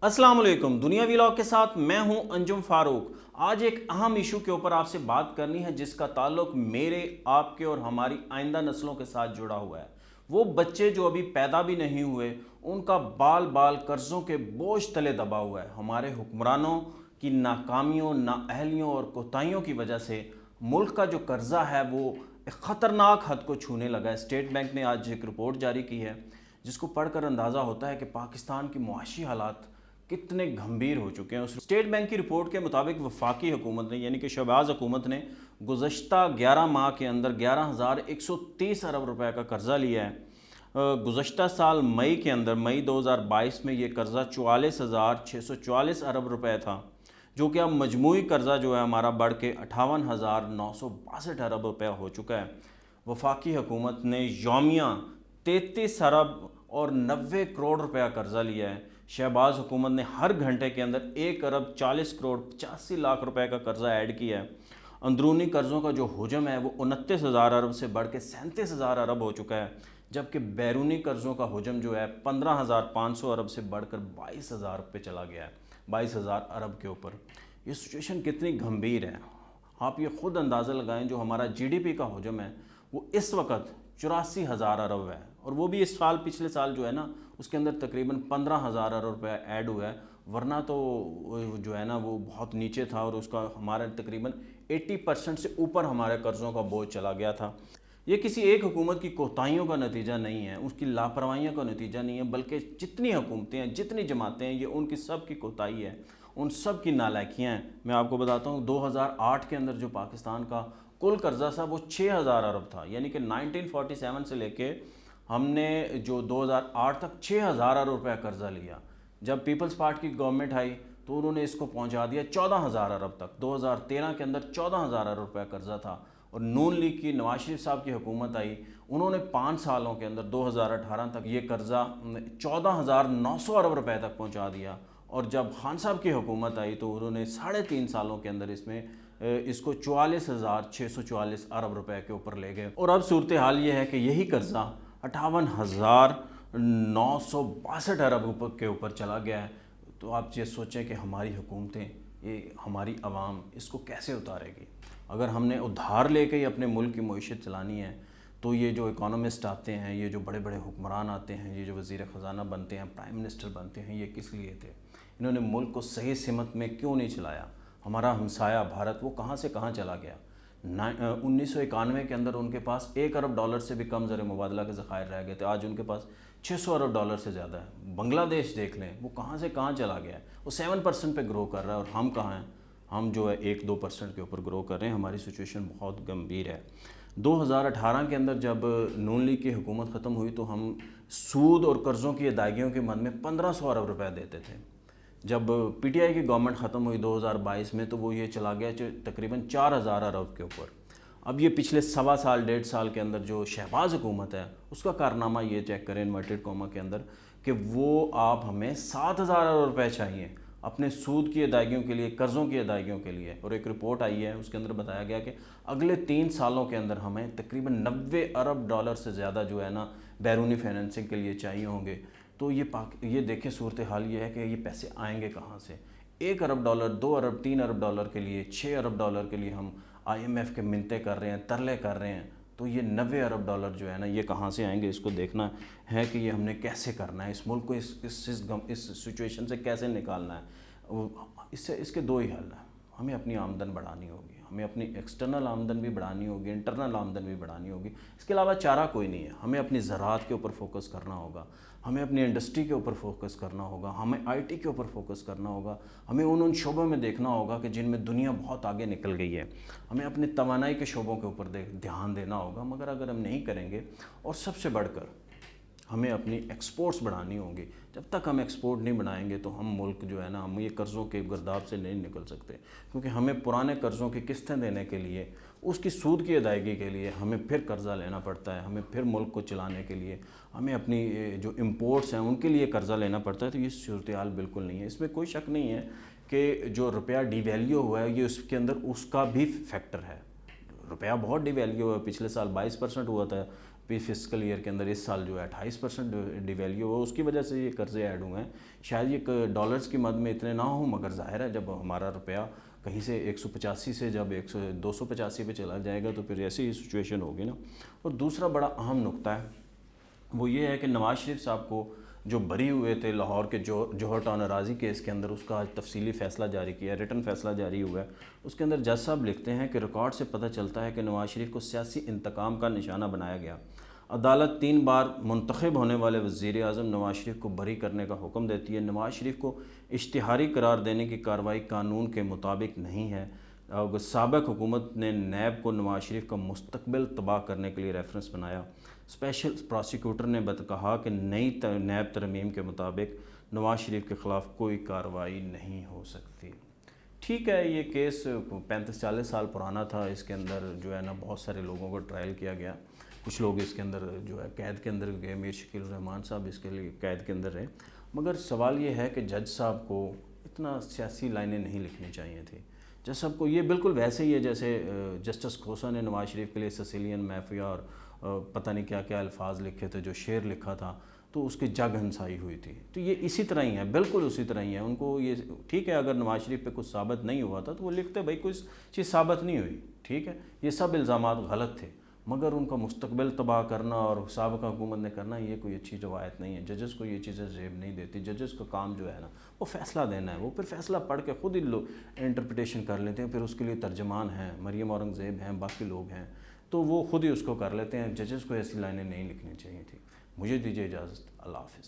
अस्सलाम वालेकुम। दुनिया व्लॉग के साथ मैं हूं अंजुम फारूक। आज एक अहम इशू के ऊपर आपसे बात करनी है जिसका ताल्लुक मेरे, आपके और हमारी आइंदा नस्लों के साथ जुड़ा हुआ है। वो बच्चे जो अभी पैदा भी नहीं हुए, उनका बाल बाल कर्जों के बोझ तले दबा हुआ है। हमारे हुक्मरानों की नाकामियों, नाअहलियों और कोताहियों की वजह से मुल्क का जो कर्जा है वो एक ख़तरनाक हद को छूने लगा है। स्टेट बैंक ने आज एक रिपोर्ट जारी की है जिसको पढ़कर अंदाज़ा होता है कि पाकिस्तान की मुआशी हालात कितने गंभीर हो चुके हैं। उस स्टेट बैंक की रिपोर्ट के मुताबिक वफाकी हुकूमत ने यानी कि शहबाज हुकूमत ने गुज़श्ता 11 माह के अंदर 11,130 अरब रुपए का कर्ज़ा लिया है। गुज़श्ता साल मई के अंदर, मई 2022 में ये कर्ज़ा 44,644 अरब रुपए था, जो कि अब मजमूई कर्ज़ा जो है हमारा बढ़ के 58,962 अरब रुपये हो चुका है। वफाकी हुकूमत ने यौमिया 33 अरब और 90 करोड़ रुपया कर्ज़ा लिया है। शहबाज हुकूमत ने हर घंटे के अंदर 1 अरब 40 करोड़ 85 लाख रुपए का कर्ज़ा ऐड किया है। अंदरूनी कर्ज़ों का जो हुजम है वो 29,000 अरब से बढ़ के 37,000 अरब हो चुका है, जबकि बैरूनी कर्ज़ों का हुजम जो है 15,500 अरब से बढ़कर 22,000 पे चला गया है, 22,000 अरब के ऊपर। ये सिचुएशन कितनी गंभीर है आप ये ख़ुद अंदाज़ा लगाएं। जो हमारा जीडीपी का हुजम है वो इस वक्त 84,000 अरब है, और वो भी इस साल, पिछले साल जो है ना, उसके अंदर तकरीबन 15,000 अरब रुपये ऐड हुआ है, वरना तो जो है ना वो बहुत नीचे था और उसका हमारा तकरीबन 80% से ऊपर हमारे कर्ज़ों का बोझ चला गया था। ये किसी एक हुकूमत की कोताहियों का नतीजा नहीं है, उसकी लापरवाहियों का नतीजा नहीं है, बल्कि जितनी हुकूमतें हैं, जितनी जमातें हैं, ये उनकी सब की कोताही है, उन सब की नालायकियाँ हैं। मैं आपको बताता हूँ 2008 के अंदर जो पाकिस्तान का कुल कर्जा था वो 6,000 अरब था, यानी कि 1947 से लेके हमने जो 2008 तक 6,000 अरब रुपया कर्जा लिया। जब पीपल्स पार्टी की गवर्नमेंट आई तो उन्होंने इसको पहुंचा दिया 14,000 अरब तक। 2013 के अंदर 14,000 अरब रुपया कर्जा था, और नून लीग की नवाज शरीफ साहब की हुकूमत आई, उन्होंने 5 सालों के अंदर 2018 तक ये कर्जा 14,900 अरब रुपए तक पहुंचा दिया। और जब खान साहब की हुकूमत आई तो उन्होंने 3.5 सालों के अंदर इसको 44,644 अरब रुपए के ऊपर ले गए। और अब सूरत हाल ये है कि यही कर्जा 58,962 अरब रुपये के ऊपर चला गया है। तो आप ये सोचें कि हमारी हुकूमतें, ये हमारी आवाम इसको कैसे उतारेगी। अगर हमने उधार लेके ही अपने मुल्क की मईशत चलानी है तो ये जो इकोनॉमिस्ट आते हैं, ये जो बड़े बड़े हुक्मरान आते हैं, ये जो वज़ीर ख़जाना बनते हैं, प्राइम मिनिस्टर बनते हैं, ये किस लिए थे? इन्होंने मुल्क को सही सिमत में क्यों नहीं चलाया? हमारा हमसाया भारत वो कहाँ से कहाँ चला गया। 1991 के अंदर उनके पास 1 अरब डॉलर से भी कम ज़र मुबादला के ज़खायर रह गए थे, आज उनके पास 600 अरब डॉलर से ज़्यादा है। बांग्लादेश देख लें, वो कहाँ से कहाँ चला गया है, वो 7% पे ग्रो कर रहा है, और हम कहाँ हैं? हम जो है 1-2% के ऊपर ग्रो कर रहे हैं। हमारी सिचुएशन बहुत गंभीर है। 2018 के अंदर जब नून लीग की हुकूमत ख़त्म हुई तो हम सूद और कर्ज़ों की अदायगियों के मद में 1,500 अरब रुपए देते थे। जब पीटीआई की गवर्नमेंट ख़त्म हुई 2022 में तो वो ये चला गया तकरीबन 4,000 अरब के ऊपर। अब ये पिछले 1.25 1.5 साल के अंदर जो शहबाज हुकूमत है उसका कारनामा ये चेक करें इन्वर्टेड कॉमा के अंदर, कि वो आप हमें 7,000 अरब रुपये चाहिए अपने सूद की अदायगियों के लिए, कर्ज़ों की अदायगियों के लिए। और एक रिपोर्ट आई है उसके अंदर बताया गया कि अगले 3 सालों के अंदर हमें तकरीबन 90 अरब डॉलर से ज़्यादा जो है ना बैरूनी फाइनेंसिंग के लिए चाहिए होंगे। तो ये देखें सूरत हाल ये है कि ये पैसे आएंगे कहाँ से। 1 अरब डॉलर, 2 अरब, 3 अरब डॉलर के लिए, 6 अरब डॉलर के लिए हम IMF के मिन्नतें कर रहे हैं, तरले कर रहे हैं। तो ये 90 अरब डॉलर जो है ना ये कहाँ से आएंगे, इसको देखना है कि ये हमने कैसे करना है, इस मुल्क को इस सिचुएशन से कैसे निकालना है। इसके 2 ही हल हैं। हमें अपनी आमदन बढ़ानी होगी, हमें अपनी एक्सटर्नल आमदन भी बढ़ानी होगी, इंटरनल आमदन भी बढ़ानी होगी। इसके अलावा चारा कोई नहीं है। हमें अपनी ज़राअत के ऊपर फोकस करना होगा, हमें अपनी इंडस्ट्री के ऊपर फोकस करना होगा, हमें IT के ऊपर फोकस करना होगा, हमें उन शोबों में देखना होगा कि जिनमें दुनिया बहुत आगे निकल गई है। हमें अपनी तवानाई के शोबों के ऊपर ध्यान देना होगा। मगर अगर हम नहीं करेंगे, और सबसे बढ़कर हमें अपनी एक्सपोर्ट्स बढ़ानी होगी। जब तक हम एक्सपोर्ट नहीं बढ़ाएंगे तो हम मुल्क जो है ना, हम ये कर्ज़ों के गर्दाब से नहीं निकल सकते, क्योंकि हमें पुराने कर्ज़ों की किस्तें देने के लिए, उसकी सूद की अदायगी के लिए हमें फिर कर्ज़ा लेना पड़ता है। हमें फिर मुल्क को चलाने के लिए हमें अपनी जो इम्पोर्ट्स हैं उनके लिए कर्ज़ा लेना पड़ता है। तो ये सूरत हाल बिल्कुल नहीं है। इसमें कोई शक नहीं है कि जो रुपया डिवैल्यू हुआ है ये उसके अंदर उसका भी फैक्टर है। रुपया बहुत डिवैल्यू हुआ है। पिछले साल 22% हुआ था, فسکل ایئر کے اندر اس سال جو ہے 28% ڈیویلیو ہوا، اس کی وجہ سے یہ قرضے ایڈ ہوئے ہیں. شاید یہ ڈالرز کی مد میں اتنے نہ ہوں، مگر ظاہر ہے جب ہمارا روپیہ کہیں سے 185 سے جب 285 پہ چلا جائے گا تو پھر ایسی ہی سچویشن ہوگی نا. اور دوسرا بڑا اہم نقطہ ہے وہ یہ ہے کہ نواز شریف صاحب کو جو بری ہوئے تھے لاہور کے جوہر ٹاؤن اراضی کیس کے اندر، اس کا آج تفصیلی فیصلہ جاری کیا ہے، ریٹن فیصلہ جاری ہوا ہے. اس کے اندر جج صاحب لکھتے ہیں کہ ریکارڈ سے پتہ چلتا ہے کہ نواز شریف کو سیاسی انتقام کا نشانہ بنایا گیا. عدالت 3 بار منتخب ہونے والے وزیر اعظم نواز شریف کو بری کرنے کا حکم دیتی ہے. نواز شریف کو اشتہاری قرار دینے کی کارروائی قانون کے مطابق نہیں ہے. سابق حکومت نے نیب کو نواز شریف کا مستقبل تباہ کرنے کے لیے ریفرنس بنایا. اسپیشل پراسیکیوٹر نے کہا کہ نئی نیب ترمیم کے مطابق نواز شریف کے خلاف کوئی کارروائی نہیں ہو سکتی. ٹھیک ہے، یہ کیس 35-40 سال پرانا تھا. اس کے اندر جو ہے نا بہت سارے لوگوں کو ٹرائل کیا گیا. کچھ لوگ اس کے اندر جو ہے قید کے اندر گئے. میر شکیل الرحمان صاحب اس کے لیے قید کے اندر رہے. مگر سوال یہ ہے کہ جج صاحب کو اتنا سیاسی لائنیں نہیں لکھنی چاہیے تھی. جج صاحب کو یہ بالکل ویسے ہی ہے جیسے جسٹس کھوسا نے نواز شریف کے لیے سسیلین مافیا اور پتہ نہیں کیا کیا الفاظ لکھے تھے، جو شعر لکھا تھا تو اس کی جگ ہنسائی ہوئی تھی. تو یہ اسی طرح ہی ہے، بالکل اسی طرح ہی ہے. ان کو یہ ٹھیک ہے اگر نواز شریف پہ کچھ ثابت نہیں ہوا تھا تو وہ لکھتے بھائی کوئی چیز ثابت نہیں ہوئی، ٹھیک ہے، یہ سب الزامات غلط تھے. مگر ان کا مستقبل تباہ کرنا اور سابقہ حکومت نے کرنا، یہ کوئی اچھی روایت نہیں ہے. ججز کو یہ چیزیں زیب نہیں دیتی. ججز کا کام جو ہے نا وہ فیصلہ دینا ہے. وہ پھر فیصلہ پڑھ کے خود ہی انٹرپریٹیشن کر لیتے ہیں. پھر اس کے لیے ترجمان ہیں، مریم اورنگزیب ہیں، باقی لوگ ہیں، تو وہ خود ہی اس کو کر لیتے ہیں. ججز کو ایسی لائنیں نہیں لکھنی چاہیے تھی. مجھے دیجیے اجازت. اللہ حافظ.